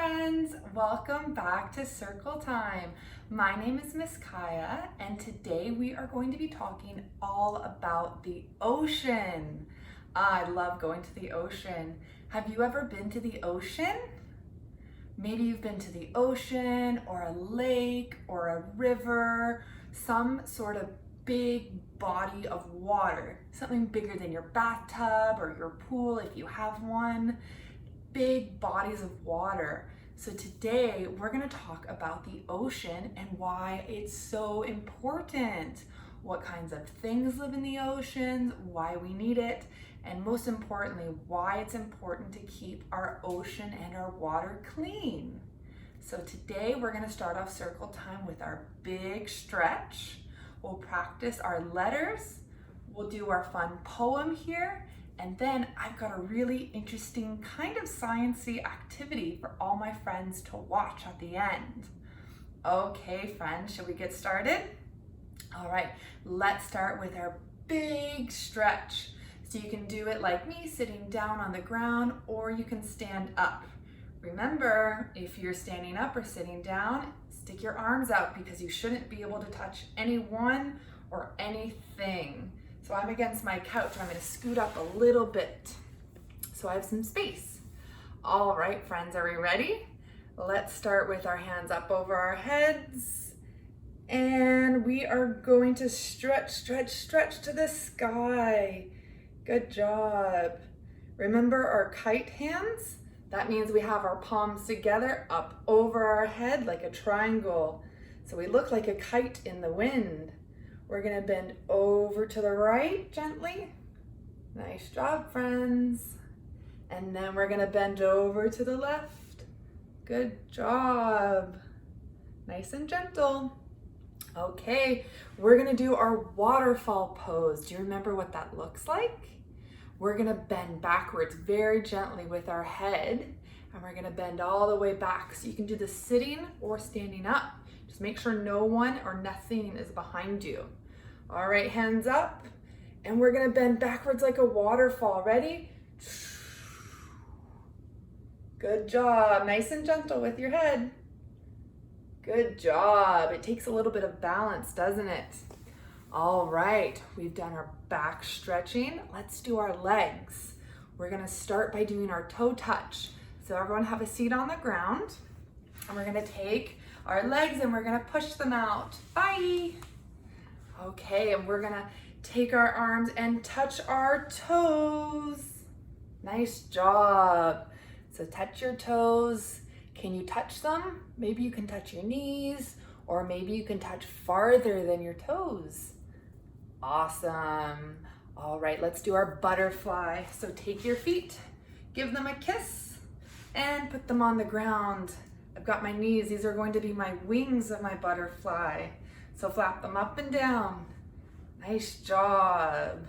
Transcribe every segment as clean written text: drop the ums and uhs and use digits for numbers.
friends, welcome back to Circle Time. My name is Miss Kiah, and today we are going to be talking all about the ocean. I love going to the ocean. Have you ever been to the ocean? Maybe you've been to the ocean or a lake or a river, some sort of big body of water, something bigger than your bathtub or your pool if you have one. Big bodies of water. So today we're going to talk about the ocean and why it's so important, what kinds of things live in the oceans, why we need it, and most importantly, why it's important to keep our ocean and our water clean. So today we're going to start off Circle Time with our big stretch. We'll practice our letters, we'll do our fun poem here, and then I've got a really interesting kind of sciencey activity for all my friends to watch at the end. Okay, friends, should we get started? All right, let's start with our big stretch. So you can do it like me, sitting down on the ground, or you can stand up. Remember, if you're standing up or sitting down, stick your arms out because you shouldn't be able to touch anyone or anything. So I'm against my couch. I'm going to scoot up a little bit so I have some space. All right, friends, are we ready? Let's start with our hands up over our heads. And we are going to stretch, stretch, stretch to the sky. Good job. Remember our kite hands? That means we have our palms together up over our head like a triangle. So we look like a kite in the wind. We're gonna bend over to the right gently. Nice job, friends. And then we're gonna bend over to the left. Good job. Nice and gentle. Okay, we're gonna do our waterfall pose. Do you remember what that looks like? We're gonna bend backwards very gently with our head, and we're gonna bend all the way back. So you can do this sitting or standing up. Just make sure no one or nothing is behind you. All right, hands up. And we're gonna bend backwards like a waterfall. Ready? Good job. Nice and gentle with your head. Good job. It takes a little bit of balance, doesn't it? All right, we've done our back stretching. Let's do our legs. We're gonna start by doing our toe touch. So everyone have a seat on the ground. And we're gonna take our legs and we're gonna push them out. Bye. Okay, and we're gonna take our arms and touch our toes. Nice job. So touch your toes. Can you touch them? Maybe you can touch your knees, or maybe you can touch farther than your toes. Awesome. All right, let's do our butterfly. So take your feet, give them a kiss, and put them on the ground. I've got my knees. These are going to be my wings of my butterfly. So flap them up and down. Nice job.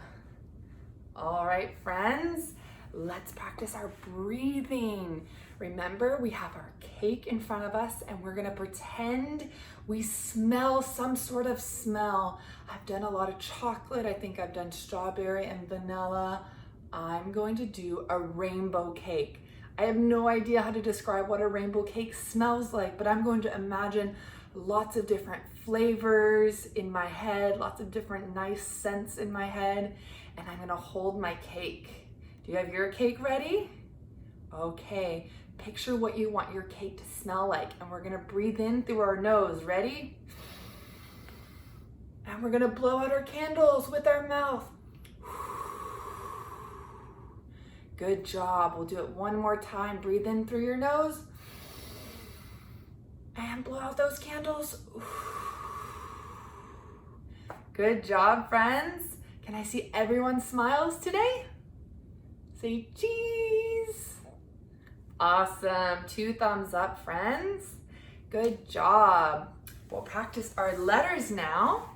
All right, friends, let's practice our breathing. Remember, we have our cake in front of us and we're gonna pretend we smell some sort of smell. I've done a lot of chocolate. I think I've done strawberry and vanilla. I'm going to do a rainbow cake. I have no idea how to describe what a rainbow cake smells like, but I'm going to imagine lots of different flavors in my head, lots of different nice scents in my head, and I'm gonna hold my cake. Do you have your cake ready? Okay, picture what you want your cake to smell like, and we're gonna breathe in through our nose. Ready? And we're gonna blow out our candles with our mouth. Good job. We'll do it one more time. Breathe in through your nose and blow out those candles. Good job, friends. Can I see everyone's smiles today? Say cheese. Awesome. 2 thumbs up, friends. Good job. We'll practice our letters now.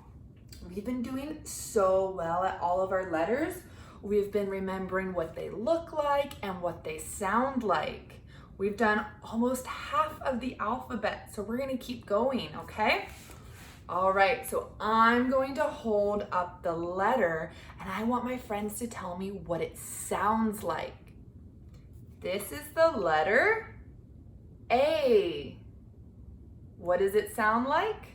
We've been doing so well at all of our letters. We've been remembering what they look like and what they sound like. We've done almost half of the alphabet, so we're gonna keep going, okay? All right, so I'm going to hold up the letter and I want my friends to tell me what it sounds like. This is the letter A. What does it sound like?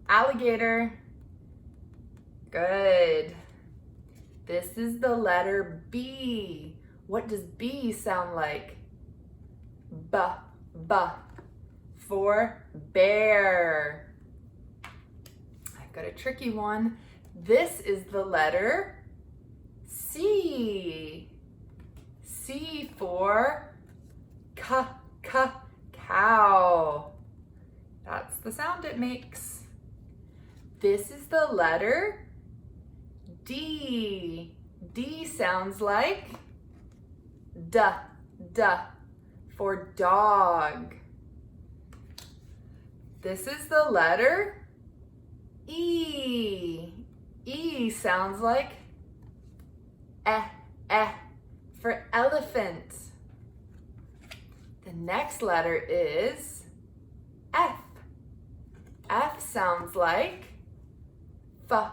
Alligator. Good. This is the letter B. What does B sound like? B, for bear. I've got a tricky one. This is the letter C. C for cow. That's the sound it makes. This is the letter D. D sounds like D for dog. This is the letter E. E sounds like for elephant. The next letter is F. F sounds like for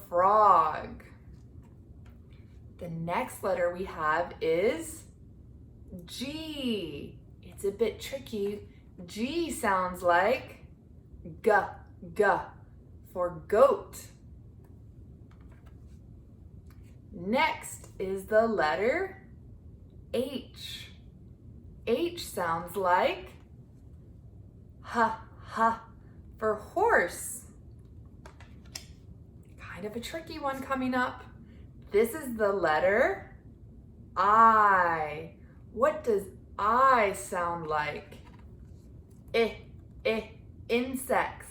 frog. The next letter we have is G. It's a bit tricky. G sounds like G for goat. Next is the letter H. H sounds like for horse. Kind of a tricky one coming up. This is the letter I. What does I sound like? Insects.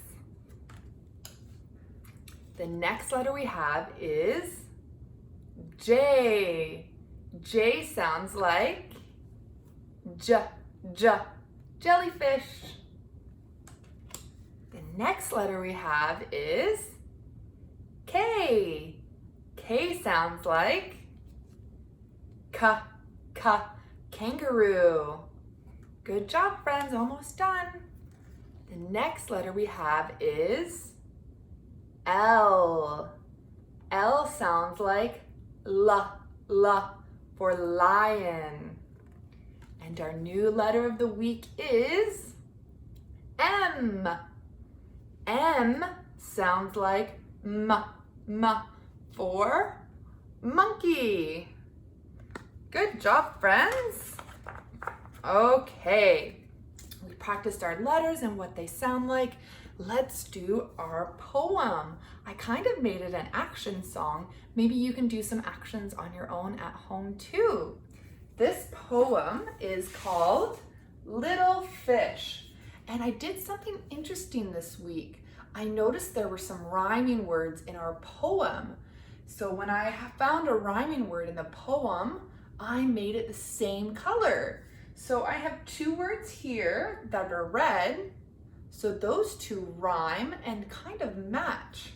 The next letter we have is J. J sounds like jellyfish. The next letter we have is K. K sounds like kangaroo. Good job, friends, almost done. The next letter we have is L. L sounds like for lion. And our new letter of the week is M. M sounds like for monkey. Good job, friends. Okay, we practiced our letters and what they sound like. Let's do our poem. I kind of made it an action song. Maybe you can do some actions on your own at home too. This poem is called Little Fish. And I did something interesting this week. I noticed there were some rhyming words in our poem. So when I found a rhyming word in the poem, I made it the same color. So I have two words here that are red. So those two rhyme and kind of match.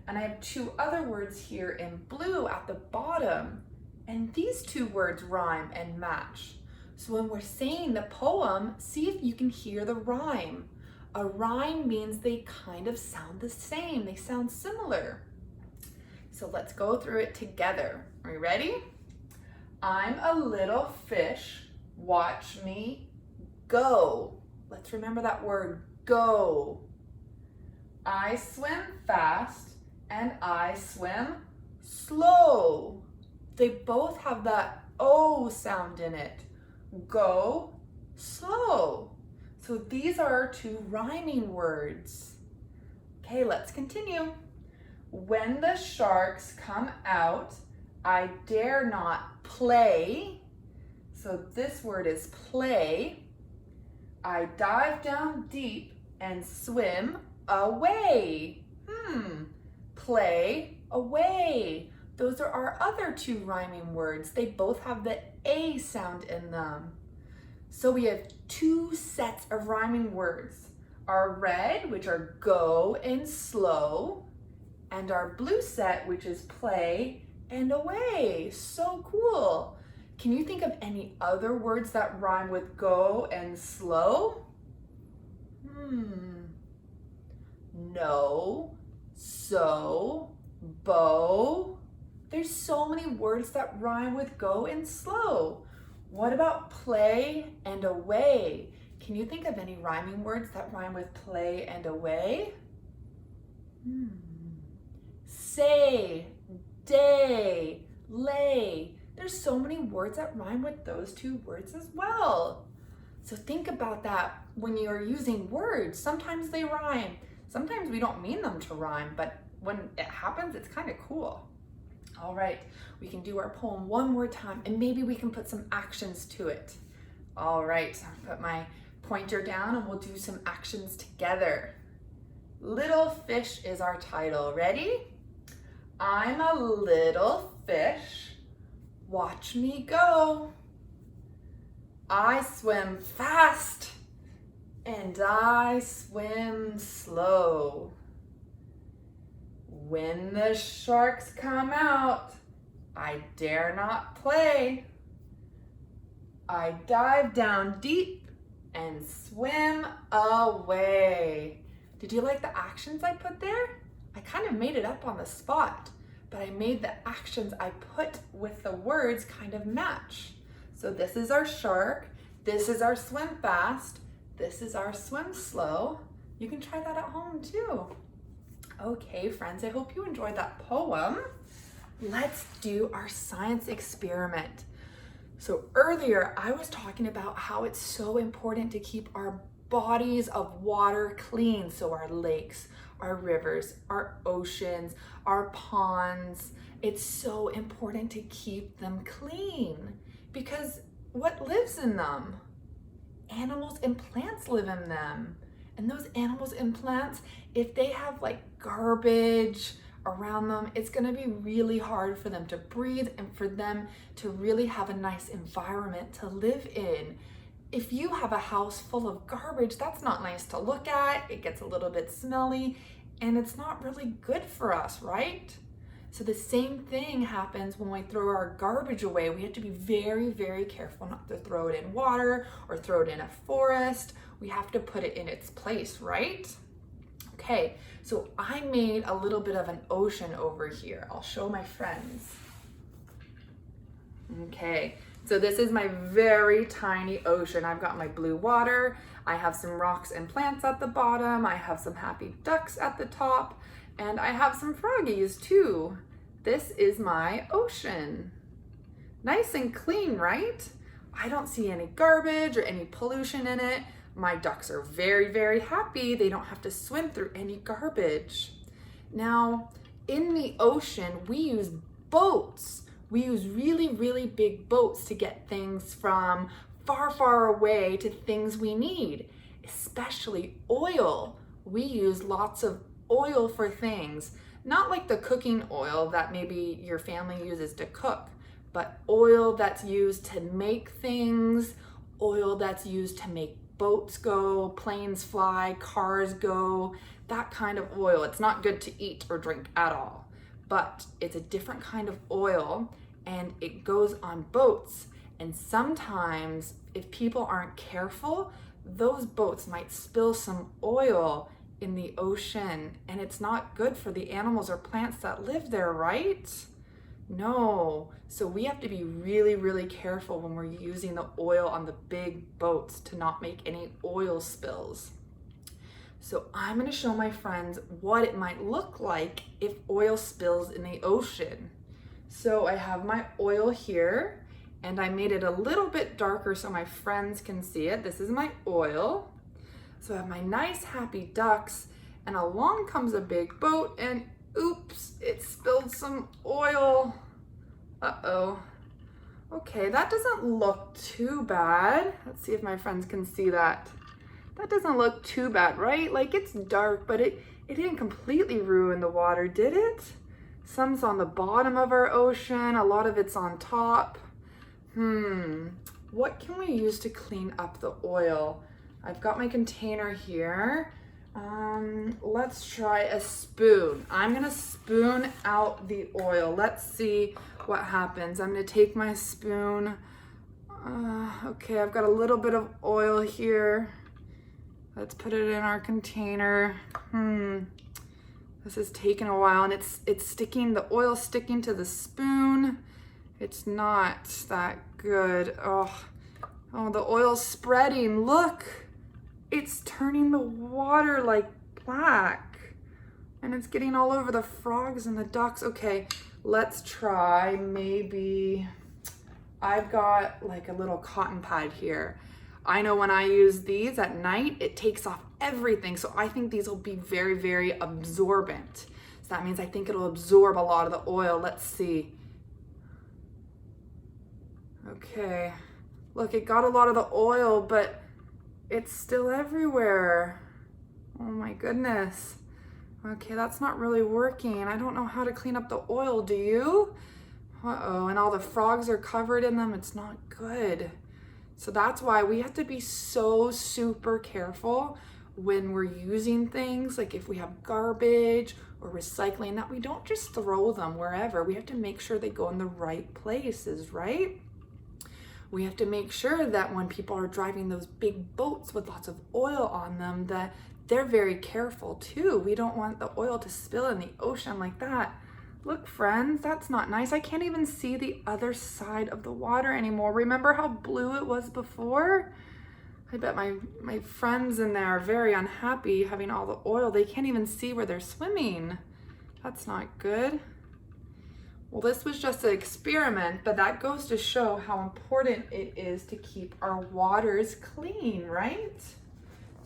And I have two other words here in blue at the bottom. And these two words rhyme and match. So when we're saying the poem, see if you can hear the rhyme. A rhyme means they kind of sound the same. They sound similar. So let's go through it together. Are you ready? I'm a little fish. Watch me go. Let's remember that word, go. I swim fast and I swim slow. They both have that O sound in it. Go, slow. So these are our two rhyming words. Okay, let's continue. When the sharks come out, I dare not play. So this word is play. I dive down deep and swim away. Play away. Those are our other two rhyming words. They both have the A sound in them. So we have two sets of rhyming words. Our red, which are go and slow, and our blue set, which is play and away. So cool. Can you think of any other words that rhyme with go and slow? No, so, bow. There's so many words that rhyme with go and slow. What about play and away? Can you think of any rhyming words that rhyme with play and away? Say, day, lay. There's so many words that rhyme with those two words as well. So think about that when you're using words. Sometimes they rhyme. Sometimes we don't mean them to rhyme, but when it happens, it's kind of cool. All right, we can do our poem one more time and maybe we can put some actions to it. All right, I'll put my pointer down and we'll do some actions together. Little fish is our title. Ready? I'm a little fish. Watch me go. I swim fast and I swim slow. When the sharks come out, I dare not play. I dive down deep and swim away. Did you like the actions I put there? I kind of made it up on the spot, but I made the actions I put with the words kind of match. So this is our shark, this is our swim fast, this is our swim slow. You can try that at home too. Okay, friends, I hope you enjoyed that poem. Let's do our science experiment. So earlier, I was talking about how it's so important to keep our bodies of water clean. So our lakes, our rivers, our oceans, our ponds. It's so important to keep them clean because what lives in them? Animals and plants live in them. And those animals and plants, if they have like garbage around them, it's gonna be really hard for them to breathe and for them to really have a nice environment to live in. If you have a house full of garbage, that's not nice to look at. It gets a little bit smelly and it's not really good for us, right? So the same thing happens when we throw our garbage away. We have to be very, very careful not to throw it in water or throw it in a forest. We have to put it in its place, right? Okay, so I made a little bit of an ocean over here. I'll show my friends. Okay, so this is my very tiny ocean. I've got my blue water. I have some rocks and plants at the bottom. I have some happy ducks at the top. And I have some froggies too. This is my ocean. Nice and clean, right? I don't see any garbage or any pollution in it. My ducks are very, very happy. They don't have to swim through any garbage. Now, in the ocean, we use boats. We use really, really big boats to get things from far, far away to things we need, especially oil. We use lots of oil for things, not like the cooking oil that maybe your family uses to cook, but oil that's used to make things, oil that's used to make boats go, planes fly, cars go, that kind of oil. It's not good to eat or drink at all, but it's a different kind of oil and it goes on boats. And sometimes if people aren't careful, those boats might spill some oil in the ocean and it's not good for the animals or plants that live there, right? No. So we have to be really, really careful when we're using the oil on the big boats to not make any oil spills. So I'm going to show my friends what it might look like if oil spills in the ocean. So I have my oil here and I made it a little bit darker so my friends can see it. This is my oil. So I have my nice happy ducks and along comes a big boat and oops, it spilled some oil. Uh-oh. Okay, that doesn't look too bad. Let's see if my friends can see that. That doesn't look too bad, right? Like it's dark, but it didn't completely ruin the water, did it? Some's on the bottom of our ocean, a lot of it's on top. What can we use to clean up the oil? I've got my container here. Let's try a spoon. I'm gonna spoon out the oil. Let's see what happens. I'm gonna take my spoon. Okay, I've got a little bit of oil here. Let's put it in our container. This is taking a while and it's sticking, the oil's sticking to the spoon. It's not that good. Oh, the oil's spreading. Look, it's turning the water like black and it's getting all over the frogs and the ducks. Okay, let's try maybe, I've got like a little cotton pad here. I know when I use these at night, it takes off everything. So I think these will be very, very absorbent. So that means I think it'll absorb a lot of the oil. Let's see. Okay, look, it got a lot of the oil, but it's still everywhere. Oh my goodness. Okay, that's not really working. I don't know how to clean up the oil, do you? Uh-oh, and all the frogs are covered in them. It's not good. So that's why we have to be so super careful when we're using things, like if we have garbage or recycling, that we don't just throw them wherever. We have to make sure they go in the right places, right? We have to make sure that when people are driving those big boats with lots of oil on them, that they're very careful too. We don't want the oil to spill in the ocean like that. Look, friends, that's not nice. I can't even see the other side of the water anymore. Remember how blue it was before? I bet my friends in there are very unhappy having all the oil. They can't even see where they're swimming. That's not good. Well, this was just an experiment, but that goes to show how important it is to keep our waters clean, right?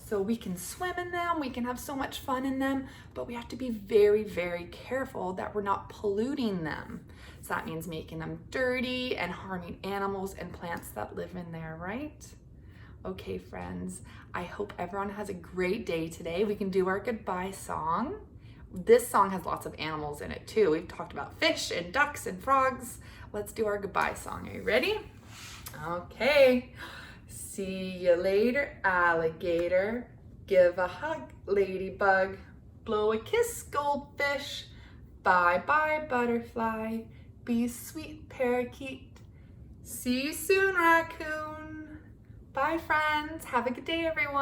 So we can swim in them, we can have so much fun in them, but we have to be very, very careful that we're not polluting them. So that means making them dirty and harming animals and plants that live in there, right? Okay, friends, I hope everyone has a great day today. We can do our goodbye song. This song has lots of animals in it too. We've talked about fish and ducks and frogs. Let's do our goodbye song. Are you ready? Okay. See you later, alligator. Give a hug, ladybug. Blow a kiss, goldfish. Bye-bye, butterfly. Be sweet, parakeet. See you soon, raccoon. Bye, friends. Have a good day, everyone.